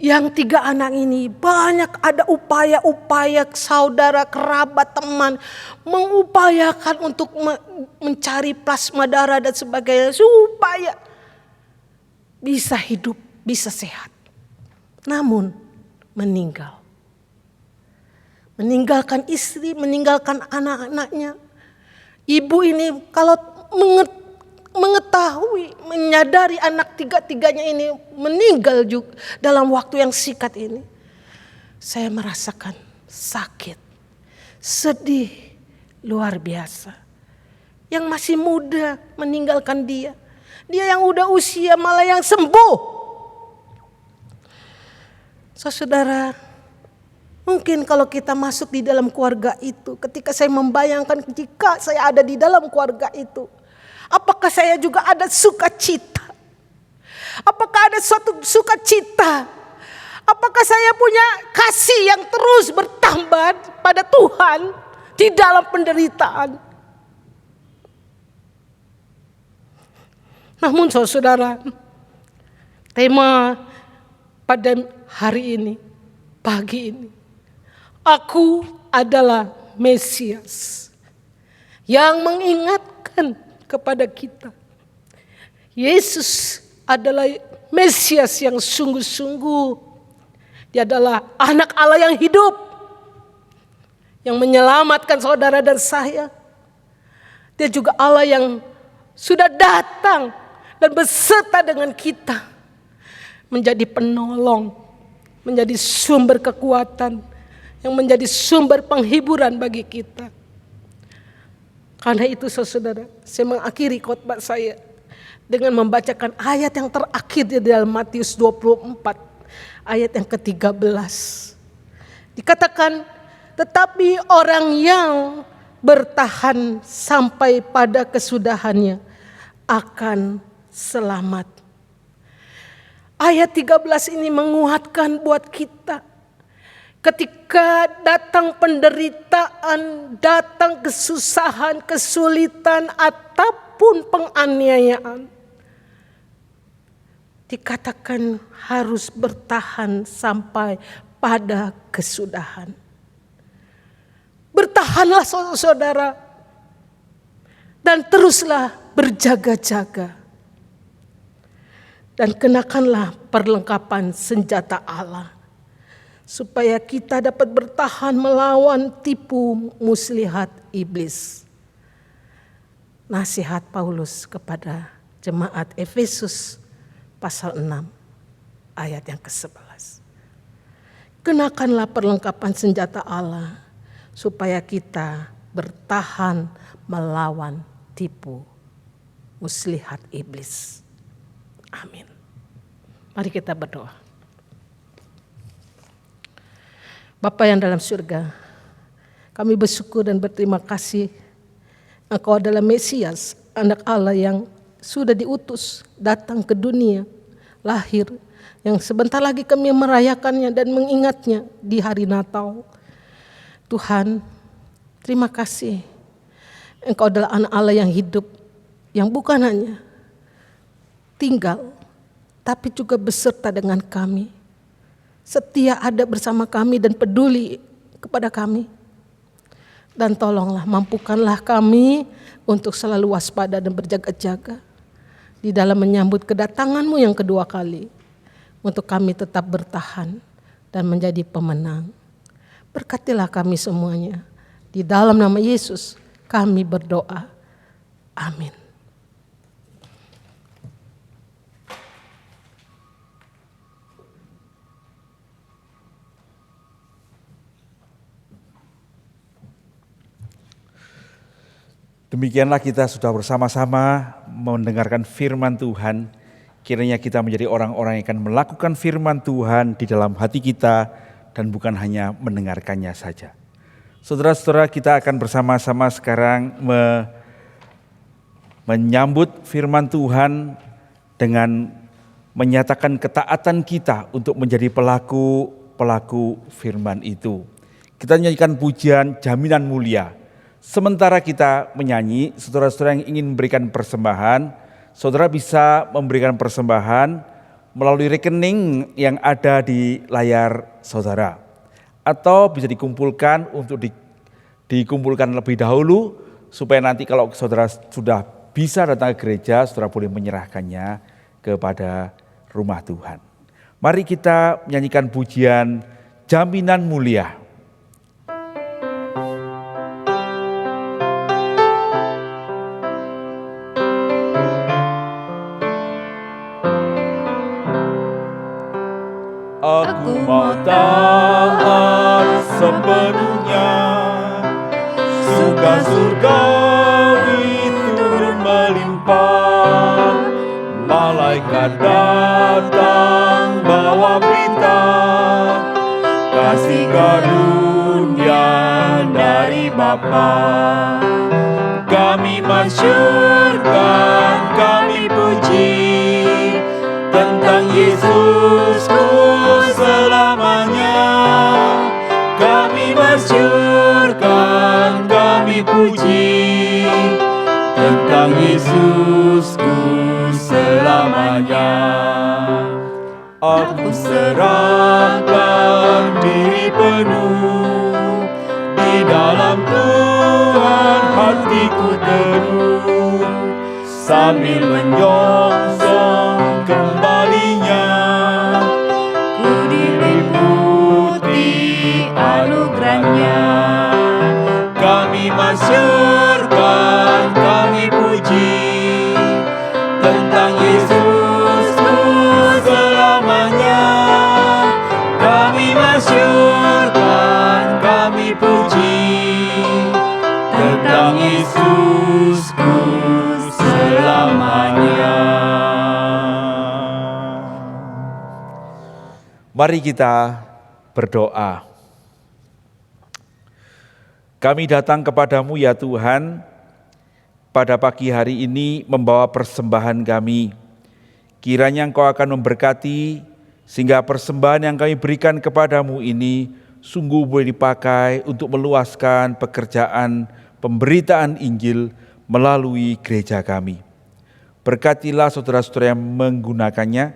yang 3 anak ini banyak ada upaya-upaya saudara, kerabat, teman mengupayakan untuk mencari plasma darah dan sebagainya supaya bisa hidup, bisa sehat. Namun meninggal. Meninggalkan istri, meninggalkan anak-anaknya. Ibu ini kalau mengetahui, menyadari anak 3-3-nya ini meninggal juga dalam waktu yang singkat ini, saya merasakan sakit, sedih, luar biasa. Yang masih muda meninggalkan dia. Dia yang udah usia malah yang sembuh. Saudara, mungkin kalau kita masuk di dalam keluarga itu, ketika saya membayangkan jika saya ada di dalam keluarga itu, apakah saya juga ada sukacita? Apakah ada suatu sukacita? Apakah saya punya kasih yang terus bertambah pada Tuhan di dalam penderitaan? Namun saudara, tema pada hari ini, pagi ini, aku adalah Mesias yang mengingatkan kepada kita. Yesus adalah Mesias yang sungguh-sungguh. Dia adalah anak Allah yang hidup, yang menyelamatkan saudara dan saya. Dia juga Allah yang sudah datang dan beserta dengan kita, menjadi penolong, menjadi sumber kekuatan, yang menjadi sumber penghiburan bagi kita. Karena itu saudara, saya mengakhiri khotbah saya dengan membacakan ayat yang terakhir di dalam Matius 24, ayat yang ke-13. Dikatakan, tetapi orang yang bertahan sampai pada kesudahannya akan selamat. Ayat 13 ini menguatkan buat kita. Ketika datang penderitaan, datang kesusahan, kesulitan, ataupun penganiayaan, dikatakan harus bertahan sampai pada kesudahan. Bertahanlah saudara, dan teruslah berjaga-jaga. Dan kenakanlah perlengkapan senjata Allah, supaya kita dapat bertahan melawan tipu muslihat iblis. Nasihat Paulus kepada jemaat Efesus pasal 6 ayat yang ke-11. Kenakanlah perlengkapan senjata Allah, supaya kita bertahan melawan tipu muslihat iblis. Amin. Mari kita berdoa. Bapa yang dalam surga, kami bersyukur dan berterima kasih. Engkau adalah Mesias, anak Allah yang sudah diutus datang ke dunia, lahir, yang sebentar lagi kami merayakannya dan mengingatnya di hari Natal. Tuhan, terima kasih. Engkau adalah anak Allah yang hidup, yang bukan hanya tinggal, tapi juga beserta dengan kami. Setia ada bersama kami dan peduli kepada kami. Dan tolonglah, mampukanlah kami untuk selalu waspada dan berjaga-jaga di dalam menyambut kedatangan-Mu yang kedua kali. Untuk kami tetap bertahan dan menjadi pemenang. Berkatilah kami semuanya. Di dalam nama Yesus kami berdoa. Amin. Demikianlah kita sudah bersama-sama mendengarkan firman Tuhan. kiranya kita menjadi orang-orang yang akan melakukan firman Tuhan di dalam hati kita dan bukan hanya mendengarkannya saja. Saudara-saudara, kita akan bersama-sama sekarang menyambut firman Tuhan dengan menyatakan ketaatan kita untuk menjadi pelaku firman itu. Kita nyanyikan pujian Jaminan Mulia. Sementara kita menyanyi, saudara-saudara yang ingin memberikan persembahan, saudara bisa memberikan persembahan melalui rekening yang ada di layar saudara. Atau bisa dikumpulkan untuk dikumpulkan lebih dahulu, supaya nanti kalau saudara sudah bisa datang ke gereja, saudara boleh menyerahkannya kepada rumah Tuhan. Mari kita menyanyikan pujian Jaminan Mulia. Aku mau taat sepenuhnya, suka surgawi turun melimpah, malaikat datang bawa berita, kasih karunia dari Bapa. Kami masyurkan, kami puji tentang Yesusku selamanya. Kami masyurkan, kami puji tentang Yesusku selamanya. Aku serahkan diri penuh, di dalam Tuhan hatiku teduh, sambil menyongsong kembalinya. Ku diliputi anugerahnya. Kami masyurkan, kami puji tentang Yesusku selamanya. Kami masyurkan, kami puji tentang Yesusku selamanya. Mari kita berdoa. Kami datang kepadamu ya Tuhan, pada pagi hari ini membawa persembahan kami. Kiranya Engkau akan memberkati, sehingga persembahan yang kami berikan kepadamu ini sungguh boleh dipakai untuk meluaskan pekerjaan pemberitaan Injil melalui gereja kami. Berkatilah saudara-saudara yang menggunakannya,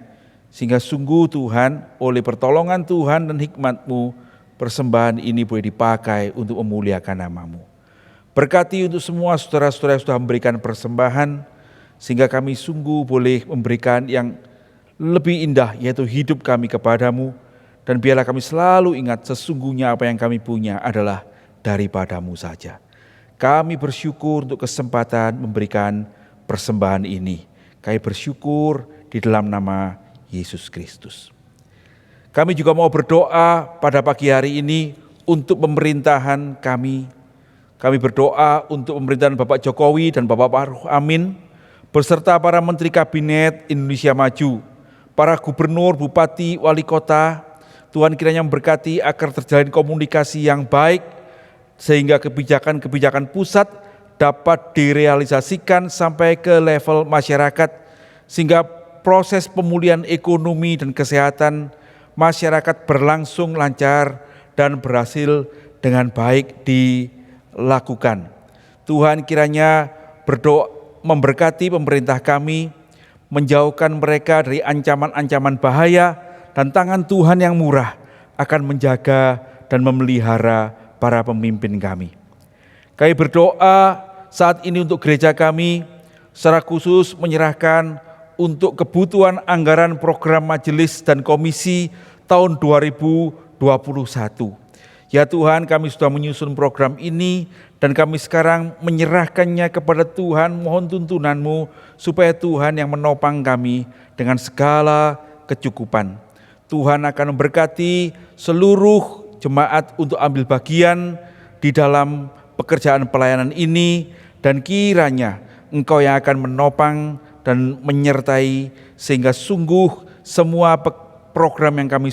sehingga sungguh Tuhan, oleh pertolongan Tuhan dan hikmat-Mu, persembahan ini boleh dipakai untuk memuliakan nama-Mu. Berkati untuk semua saudara-saudara yang sudah memberikan persembahan, sehingga kami sungguh boleh memberikan yang lebih indah, yaitu hidup kami kepadamu. Dan biarlah kami selalu ingat sesungguhnya apa yang kami punya adalah daripada-Mu saja. Kami bersyukur untuk kesempatan memberikan persembahan ini. Kami bersyukur di dalam nama Yesus Kristus. Kami juga mau berdoa pada pagi hari ini untuk pemerintahan kami. Kami berdoa untuk pemerintahan Bapak Jokowi dan Bapak Ma'ruf Amin, beserta para Menteri Kabinet Indonesia Maju, para gubernur, bupati, wali kota. Tuhan kiranya memberkati agar terjalin komunikasi yang baik, sehingga kebijakan-kebijakan pusat dapat direalisasikan sampai ke level masyarakat, sehingga proses pemulihan ekonomi dan kesehatan masyarakat berlangsung lancar dan berhasil dengan baik dilakukan. Tuhan kiranya memberkati pemerintah kami, menjauhkan mereka dari ancaman-ancaman bahaya, dan tangan Tuhan yang murah akan menjaga dan memelihara para pemimpin kami. Kami berdoa saat ini untuk gereja kami, secara khusus menyerahkan untuk kebutuhan anggaran program majelis dan komisi tahun 2021. Ya Tuhan, kami sudah menyusun program ini dan kami sekarang menyerahkannya kepada Tuhan, mohon tuntunan-Mu supaya Tuhan yang menopang kami dengan segala kecukupan. Tuhan akan memberkati seluruh jemaat untuk ambil bagian di dalam pekerjaan pelayanan ini, dan kiranya Engkau yang akan menopang dan menyertai sehingga sungguh semua program yang kami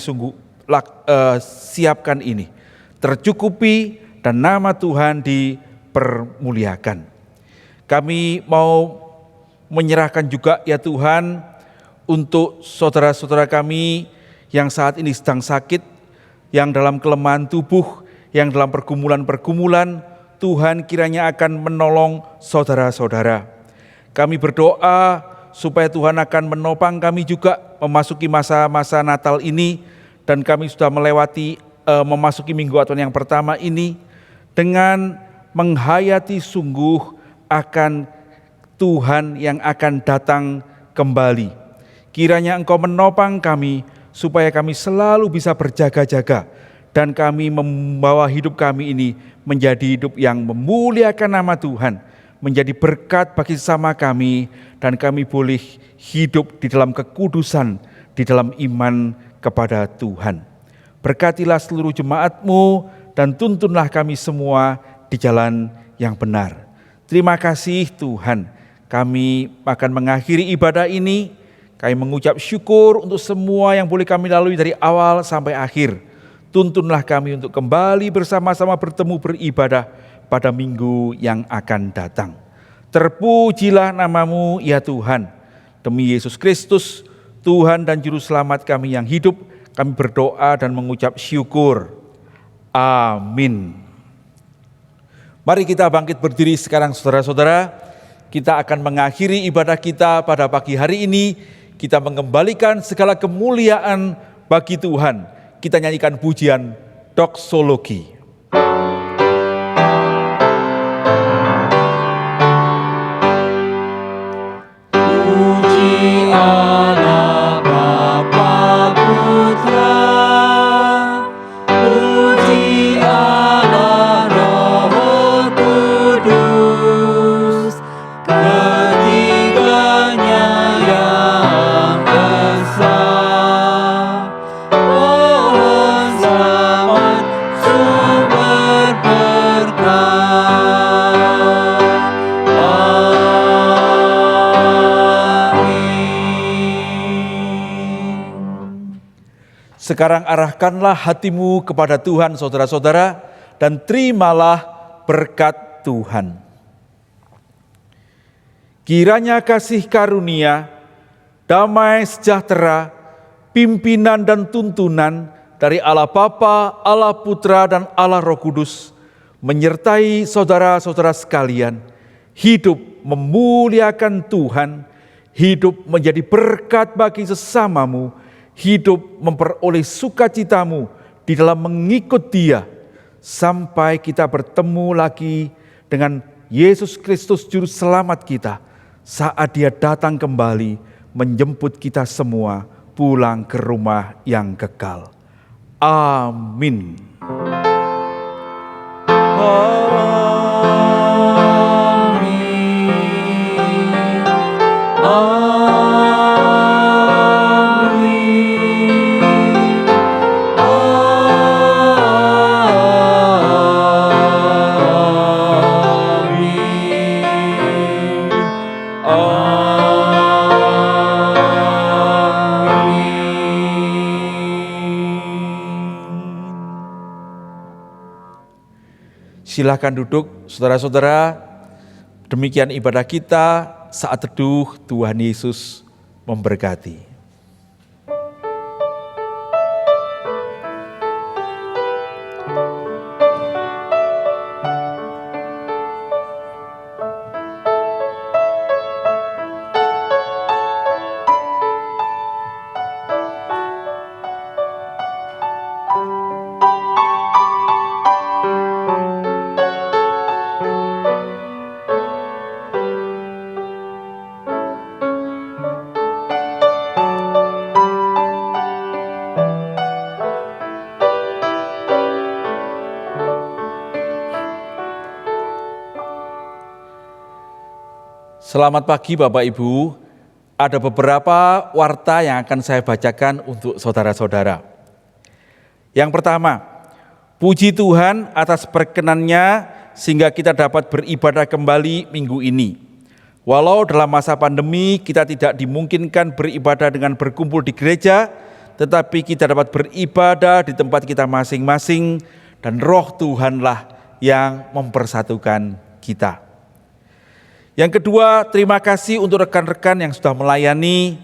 siapkan ini tercukupi dan nama Tuhan dipermuliakan. Kami mau menyerahkan juga ya Tuhan untuk saudara-saudara kami yang saat ini sedang sakit, yang dalam kelemahan tubuh, yang dalam pergumulan-pergumulan, Tuhan kiranya akan menolong saudara-saudara. Kami berdoa supaya Tuhan akan menopang kami juga memasuki masa-masa Natal ini, dan kami sudah memasuki Minggu Advent yang pertama ini dengan menghayati sungguh akan Tuhan yang akan datang kembali. Kiranya Engkau menopang kami supaya kami selalu bisa berjaga-jaga dan kami membawa hidup kami ini menjadi hidup yang memuliakan nama Tuhan, menjadi berkat bagi sesama kami, dan kami boleh hidup di dalam kekudusan, di dalam iman kepada Tuhan. Berkatilah seluruh jemaat-Mu dan tuntunlah kami semua di jalan yang benar. Terima kasih Tuhan, kami akan mengakhiri ibadah ini. Kami mengucap syukur untuk semua yang boleh kami lalui dari awal sampai akhir. Tuntunlah kami untuk kembali bersama-sama bertemu beribadah pada minggu yang akan datang. Terpujilah nama-Mu ya Tuhan. Demi Yesus Kristus, Tuhan dan Juru Selamat kami yang hidup, kami berdoa dan mengucap syukur. Amin. Mari kita bangkit berdiri sekarang saudara-saudara. Kita akan mengakhiri ibadah kita pada pagi hari ini. Kita mengembalikan segala kemuliaan bagi Tuhan. Kita nyanyikan pujian doksologi. Puji Allah Bapa Putra, puji Allah Roh Kudus, ketiganya yang esa. Pohon selamat sumber berkat. Amin. Sekarang arahkanlah hatimu kepada Tuhan saudara-saudara dan terimalah berkat Tuhan. Kiranya kasih karunia, damai sejahtera, pimpinan dan tuntunan dari Allah Bapa, Allah Putra dan Allah Roh Kudus menyertai saudara-saudara sekalian, hidup memuliakan Tuhan, hidup menjadi berkat bagi sesamamu, hidup memperoleh sukacitamu di dalam mengikut Dia, sampai kita bertemu lagi dengan Yesus Kristus Juru Selamat kita, saat Dia datang kembali menjemput kita semua pulang ke rumah yang kekal. Amin. Silakan duduk saudara-saudara. Demikian ibadah kita saat teduh. Tuhan Yesus memberkati. Selamat pagi Bapak Ibu. Ada beberapa warta yang akan saya bacakan untuk saudara-saudara. Yang pertama, puji Tuhan atas perkenannya sehingga kita dapat beribadah kembali minggu ini. Walau dalam masa pandemi kita tidak dimungkinkan beribadah dengan berkumpul di gereja, tetapi kita dapat beribadah di tempat kita masing-masing dan Roh Tuhanlah yang mempersatukan kita. Yang kedua, terima kasih untuk rekan-rekan yang sudah melayani,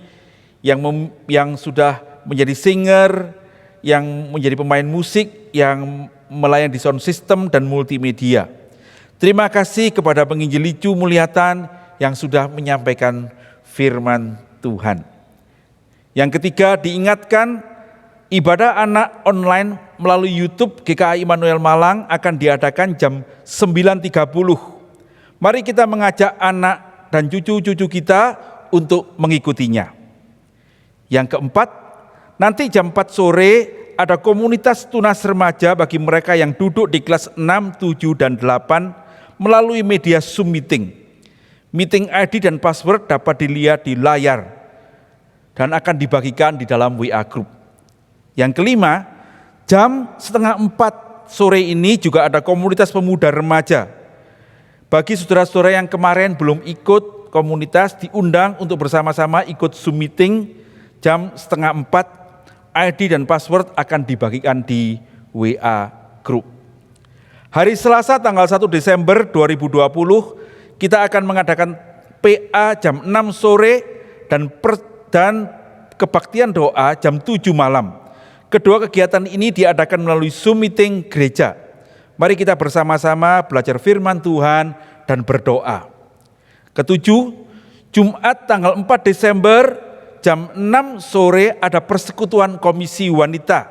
yang sudah menjadi singer, yang menjadi pemain musik, yang melayani di sound system dan multimedia. Terima kasih kepada penginjil Licu Mulyatan yang sudah menyampaikan firman Tuhan. Yang ketiga, diingatkan ibadah anak online melalui YouTube GKA Immanuel Malang akan diadakan jam 9.30. Mari kita mengajak anak dan cucu-cucu kita untuk mengikutinya. Yang keempat, nanti jam 4 sore ada komunitas tunas remaja bagi mereka yang duduk di kelas 6, 7, dan 8 melalui media Zoom Meeting. Meeting ID dan password dapat dilihat di layar dan akan dibagikan di dalam WA Group. Yang kelima, jam 3:30 sore ini juga ada komunitas pemuda remaja. Bagi saudara-saudara yang kemarin belum ikut komunitas, diundang untuk bersama-sama ikut Zoom Meeting jam 3:30. ID dan password akan dibagikan di WA Group. Hari Selasa tanggal 1 Desember 2020, kita akan mengadakan PA jam 6 sore dan kebaktian doa jam 7 malam. Kedua kegiatan ini diadakan melalui Zoom Meeting gereja. Mari kita bersama-sama belajar firman Tuhan dan berdoa. Ketujuh, Jumat tanggal 4 Desember jam 6 sore ada persekutuan Komisi Wanita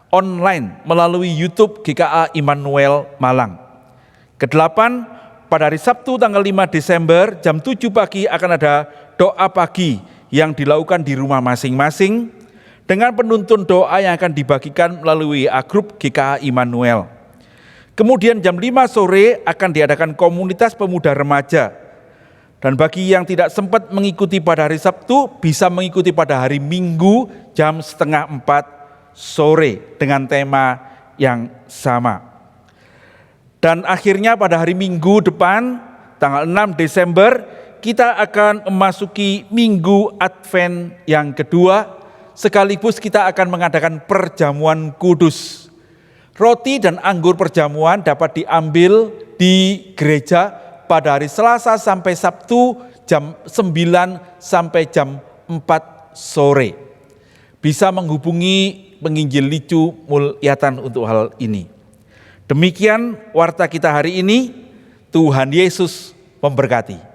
online melalui YouTube GKA Immanuel Malang. Kedelapan, pada hari Sabtu tanggal 5 Desember jam 7 pagi akan ada doa pagi yang dilakukan di rumah masing-masing dengan penuntun doa yang akan dibagikan melalui WA Group GKA Immanuel. Kemudian jam 5 sore akan diadakan komunitas pemuda remaja. Dan bagi yang tidak sempat mengikuti pada hari Sabtu, bisa mengikuti pada hari Minggu jam 3:30 sore dengan tema yang sama. Dan akhirnya pada hari Minggu depan, tanggal 6 Desember, kita akan memasuki Minggu Advent yang kedua, sekaligus kita akan mengadakan perjamuan kudus. Roti dan anggur perjamuan dapat diambil di gereja pada hari Selasa sampai Sabtu jam 9 sampai jam 4 sore. Bisa menghubungi penginjil Licu Mulyatan untuk hal ini. Demikian warta kita hari ini. Tuhan Yesus memberkati.